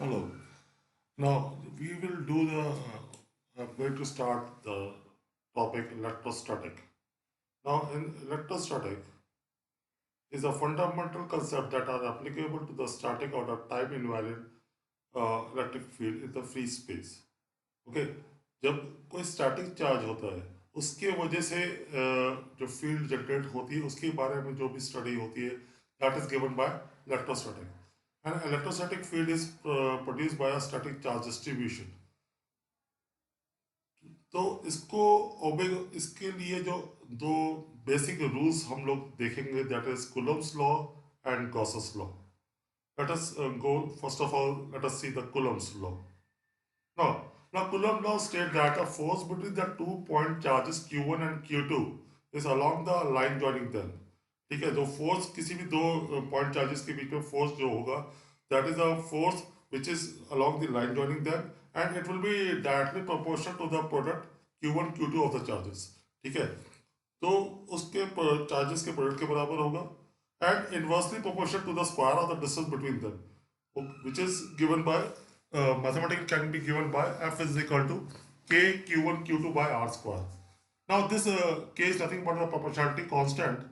Hello. Now we will do I'm going to start the topic electrostatic. Now in electrostatic is a fundamental concept that are applicable to the static or the time invariant electric field in the free space. Okay. जब कोई static charge होता है उसके वजह से जो field generate होती है उसके बारे में जो भी स्टडी होती है that is given by electrostatic. And electrostatic field is produced by a static charge distribution. तो इसके लिए जो दो बेसिक रूल्स हम लोग देखेंगे that is Coulomb's law and Gauss's law. Let us go first of all. Let us see the Coulomb's law. Now Coulomb law states that the force between the 2 point charges Q1 and Q2 is along the line joining them. ठीक है, जो force किसी भी दो point charges के बीच में force जो होगा that is a force which is along the line joining them and it will be directly proportional to the product Q1 Q2 of the charges. ठीक है, तो उसके चार्जेस के प्रोडक्ट के बराबर होगा and inversely proportional to the square of the distance between them, which is given by mathematics can be given by F is equal to K Q1 Q2 by R square. Now this K is nothing but the proportionality constant,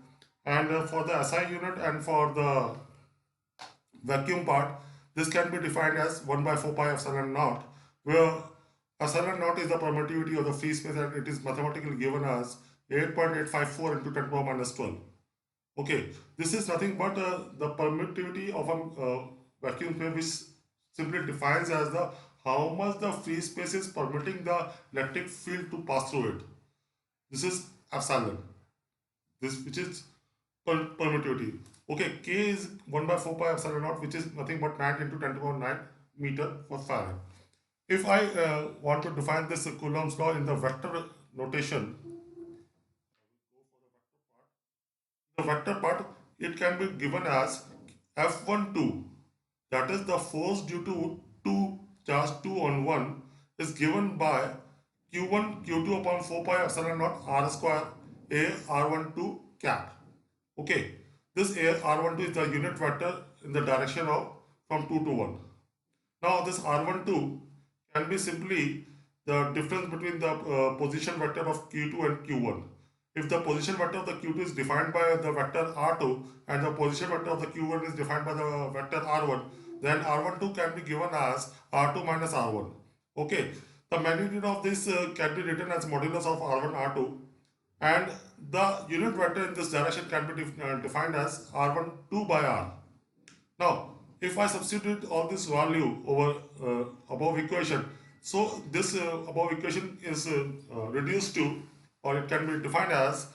and for the SI unit and for the vacuum part, this can be defined as 1 by 4 pi epsilon naught, where epsilon naught is the permittivity of the free space and it is mathematically given as 8.854 into 10 power minus 12. Okay, this is nothing but the permittivity of a vacuum space, which simply defines as the how much the free space is permitting the electric field to pass through it. This is epsilon. This which is permittivity. Okay, K is 1 by 4 pi epsilon naught, which is nothing but 9 into 10 to the power 9 meter per farad. If I want to define this Coulomb's law in the vector notation, the vector part, it can be given as F12, that is the force due to 2 charge 2 on 1 is given by Q1 Q2 upon 4 pi epsilon naught R square A R12 cap. Okay, this A R12 is the unit vector in the direction of from 2 to 1. Now this R12 can be simply the difference between the position vector of Q2 and Q1. If the position vector of the Q2 is defined by the vector R2 and the position vector of the Q1 is defined by the vector R1, then R12 can be given as R2 minus R1. Okay, the magnitude of this can be written as modulus of R1 R2, and the unit vector in this direction can be defined as R1 2 by R. Now, if I substitute all this value over above equation, so this above equation is reduced to, or it can be defined as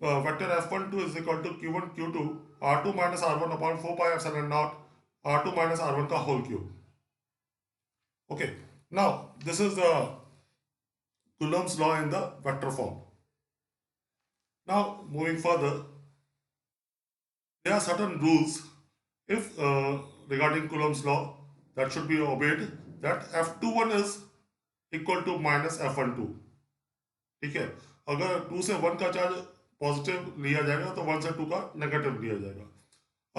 vector F12 is equal to Q1 Q2 R2 minus R1 upon 4 pi epsilon naught R2 minus R1 ka whole cube. Okay, now this is the Coulomb's law in the vector form. Now moving further, there are certain rules if regarding Coulomb's law that should be obeyed, that F21 is equal to minus F12. ठीक है, अगर 2 से 1 का charge positive लिया जाएगा तो 1 से 2 का नेगेटिव लिया जाएगा.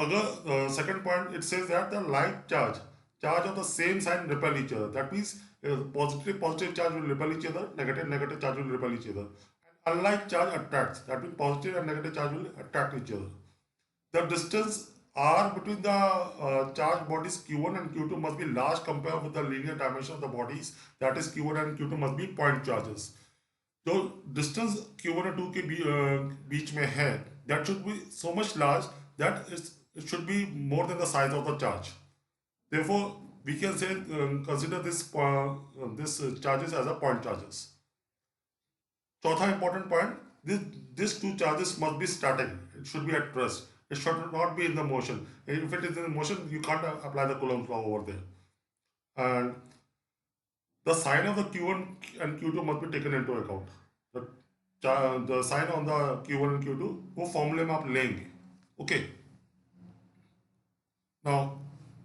अगर second point it says that the like charge of the same sign repel each other. That means positive charge will repel each other, negative charge will repel each other, and unlike charge attracts, that means positive and negative charge will attract each other. The distance r between the charged bodies Q1 and Q2 must be large compared with the linear dimension of the bodies, that is Q1 and Q2 must be point charges. जो distance Q1 और 2 के बीच में है, that should be so much large that it should be more than the size of the charge. Therefore, we can say consider this charges as a point charges. चौथा important point, these two charges must be static. It should be at rest. It should not be in the motion. If it is in motion, you can't apply the Coulomb's law over there. And the sign of the Q1 and Q2 must be taken into account. The sign on the Q1 and Q2 वो formula में आप लेंगे. Okay. Now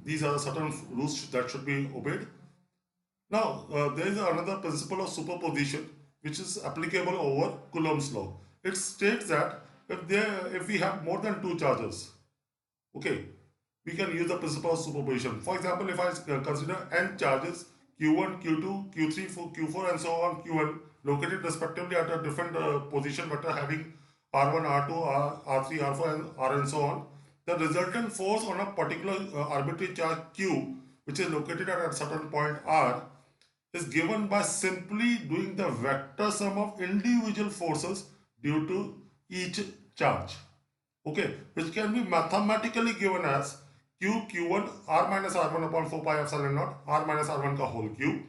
these are certain rules that should be obeyed. Now there is another principle of superposition which is applicable over Coulomb's law. It states that if we have more than two charges, okay, we can use the principle of superposition. For example, if I consider n charges q1, q2, q3, q4 and so on qn located respectively at a different position vector having r1, r2, r3, r4 and r and so on, the resultant force on a particular arbitrary charge q, which is located at a certain point r, is given by simply doing the vector sum of individual forces due to each charge. Okay, which can be mathematically given as q1 r minus r1 upon 4 pi epsilon naught r minus r1 ka whole cube.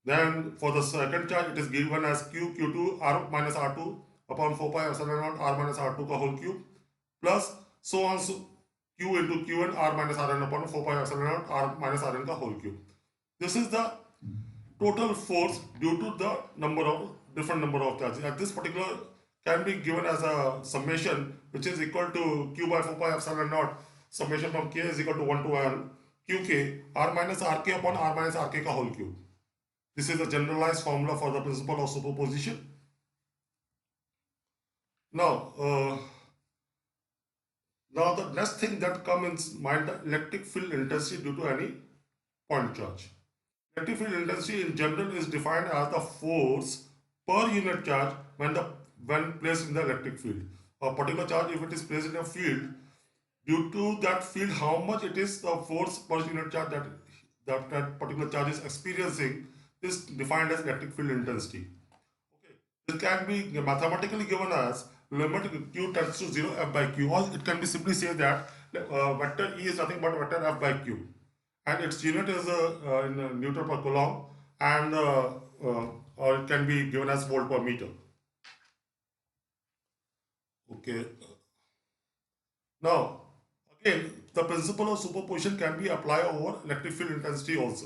Then for the second charge, it is given as q2 r minus r2 upon 4 pi epsilon naught r minus r2 ka whole cube, plus so on, so q into qn r minus rn upon 4 pi epsilon naught r minus rn ka whole cube. This is the total force due to the different number of charges. At this particular can be given as a summation, which is equal to q by 4 pi epsilon naught summation from k is equal to 1 to 1 qk r minus rk upon r minus rk ka whole cube. This is a generalized formula for the principle of superposition. Now, now the next thing that comes in mind, the electric field intensity due to any point charge. Electric field intensity in general is defined as the force per unit charge when placed in the electric field. A particular charge, if it is placed in a field, due to that field, how much it is the force per unit charge that particular charge is experiencing is defined as electric field intensity. Okay, it can be mathematically given as limit q tends to 0 f by q, or it can be simply say that vector E is nothing but vector f by q, and its unit is in Newton per Coulomb, and or it can be given as volt per meter. Okay. Now, again, the principle of superposition can be applied over electric field intensity also.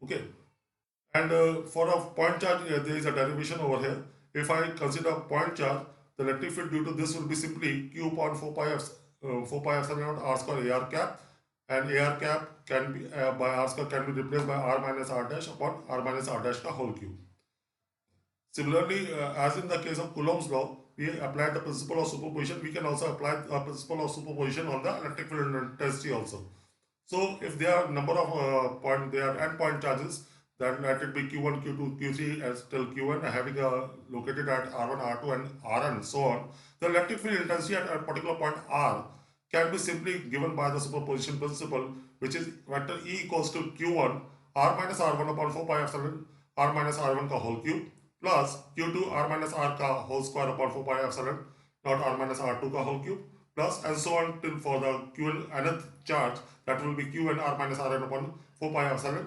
Okay. And for a point charge, there is a derivation over here. If I consider point charge, the electric field due to this will be simply q upon 4 pi epsilon naught r square ar cap, and ar cap can be by r square can be replaced by r minus r dash upon r minus r dash ka whole cube. Similarly, as in the case of Coulomb's law, we applied the principle of superposition. We can also apply the principle of superposition on the electric field intensity also. So if there are number of there are endpoint charges, then let it be q1, q2, q3 as till qn having located at r1, r2 and rn so on. The electric field intensity at a particular point r can be simply given by the superposition principle, which is vector E equals to q1 r minus r1 upon 4 pi epsilon r minus r1 ka whole cube, plus q2 r minus r ka whole square upon 4 pi epsilon not r minus r2 ka whole cube, plus and so on till for the qn nth charge, that will be qn r minus rn upon 4 pi epsilon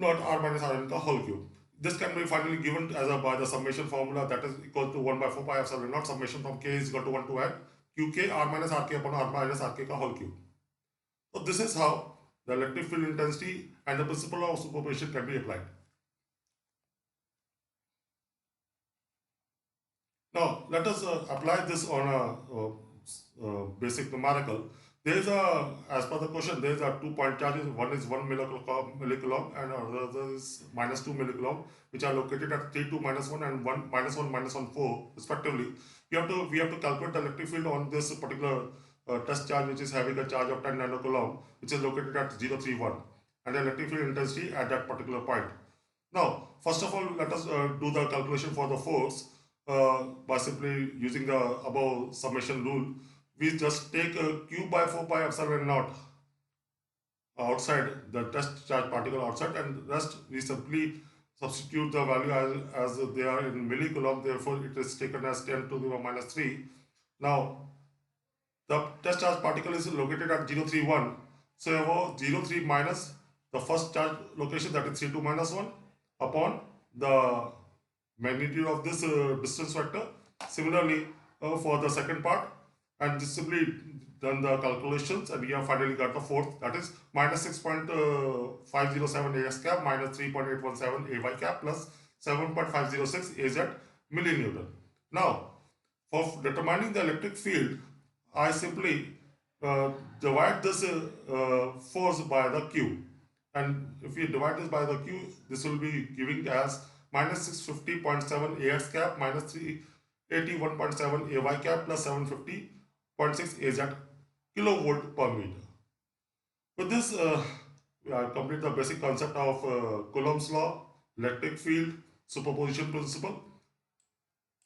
not r minus rn ka whole cube. This can be finally given as by the summation formula, that is equal to 1 by 4 pi epsilon naught summation from k is equal to 1 to n qk r minus rk upon r minus rk ka whole cube. So this is how the electric field intensity and the principle of superposition can be applied. Now let us apply this on a basic numerical. There is a, as per the question, there is a 2 point charges. One is 1 millicoulomb and another is minus 2 millicoulomb, which are located at 3, 2, minus 1 and 1, minus 1, minus 1, 4 respectively. We have to calculate the electric field on this particular test charge, which is having a charge of 10 nanocoulomb, which is located at 031, and the electric field intensity at that particular point. Now, first of all, let us do the calculation for the force by simply using the above summation rule. We just take q by 4 pi epsilon naught outside, the test charge particle outside, and rest we simply substitute the value as they are in millicoulomb. Therefore, it is taken as 10 to the minus 3. Now, the test charge particle is located at 031. So, 03 minus the first charge location, that is 32 minus 1 upon the magnitude of this distance vector. Similarly, for the second part, and this simply done the calculations, and we have finally got the fourth, that is minus 6.507 AX cap minus 3.817 AY cap plus 7.506 AZ millinewton. Now, for determining the electric field, I simply divide this force by the Q, and if we divide this by the Q, this will be giving as minus 650.7 AX cap minus 381.7 AY cap plus 750.6 AZ kilovolt per meter. With this, we have completed the basic concept of Coulomb's law, electric field, superposition principle.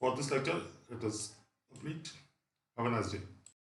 For this lecture, it is complete. Have a nice day.